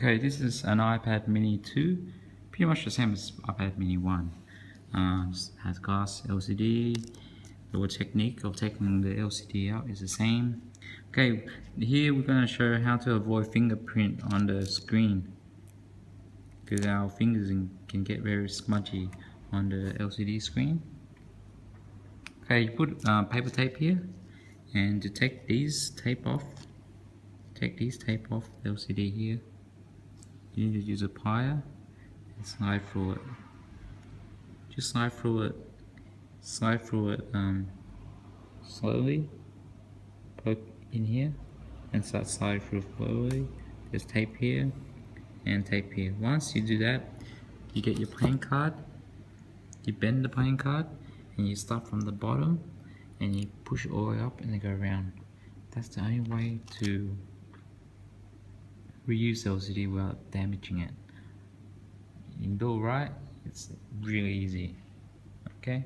Okay, this is an iPad mini 2, pretty much the same as iPad mini 1. Has glass LCD. The technique of taking the LCD out is the same. Okay, here we're going to show how to avoid fingerprint on the screen, because our fingers can get very smudgy on the LCD screen. Okay, you put paper tape here, and to take these tape off, the LCD here, you need to use a plier and slide through it. Just slide through it slowly. Poke in here and start sliding through slowly. There's tape here and tape here. Once you do that, you get your playing card, you bend the playing card, and you start from the bottom and you push all the way up and then go around. That's the only way to reuse LCD without damaging it. You can do it right, it's really easy. Okay?